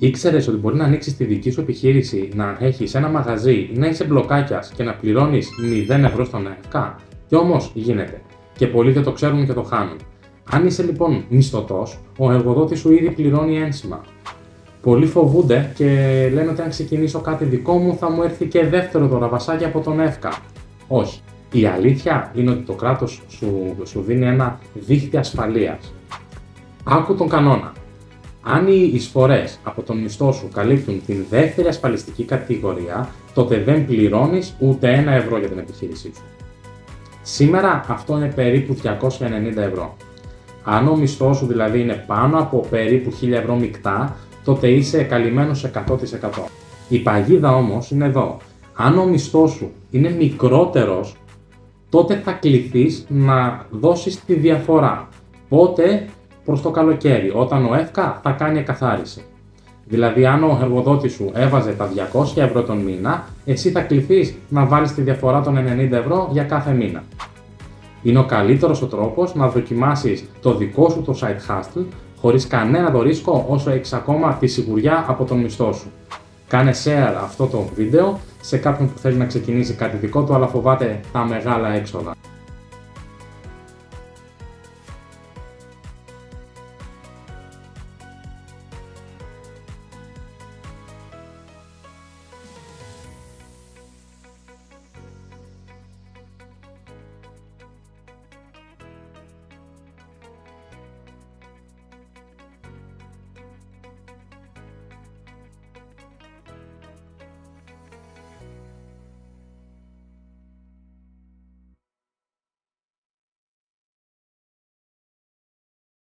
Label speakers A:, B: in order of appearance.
A: Ήξερες ότι μπορεί να ανοίξεις τη δική σου επιχείρηση, να έχεις ένα μαγαζί ή να είσαι μπλοκάκιας και να πληρώνεις 0 ευρώ στον ΕΦΚΑ? Κι όμως γίνεται. Και πολλοί δεν το ξέρουν και το χάνουν. Αν είσαι λοιπόν μισθωτός, ο εργοδότης σου ήδη πληρώνει ένσημα. Πολλοί φοβούνται και λένε ότι αν ξεκινήσω κάτι δικό μου θα μου έρθει και δεύτερο δωραβασάκι από τον ΕΦΚΑ. Όχι. Η αλήθεια είναι ότι το κράτος σου δίνει ένα δίχτυ ασφαλείας. Άκου τον κανόνα. Αν οι εισφορές από τον μισθό σου καλύπτουν την δεύτερη ασφαλιστική κατηγορία, τότε δεν πληρώνεις ούτε 1 ευρώ για την επιχείρησή σου. Σήμερα αυτό είναι περίπου 290 ευρώ. Αν ο μισθός σου δηλαδή είναι πάνω από περίπου 1000 ευρώ μεικτά, τότε είσαι καλυμμένος 100%. Η παγίδα όμως είναι εδώ. Αν ο μισθός σου είναι μικρότερος, τότε θα κληθείς να δώσεις τη διαφορά. Πότε? Προς το καλοκαίρι, όταν ο ΕΦΚΑ θα κάνει εκαθάριση. Δηλαδή, αν ο εργοδότης σου έβαζε τα 200 ευρώ τον μήνα, εσύ θα κληθείς να βάλεις τη διαφορά των 90 ευρώ για κάθε μήνα. Είναι ο καλύτερος ο τρόπος να δοκιμάσεις το δικό σου το side hustle χωρίς κανένα το ρίσκο, όσο έχεις ακόμα τη σιγουριά από τον μισθό σου. Κάνε share αυτό το βίντεο σε κάποιον που θέλει να ξεκινήσει κάτι δικό του αλλά φοβάται τα μεγάλα έξοδα.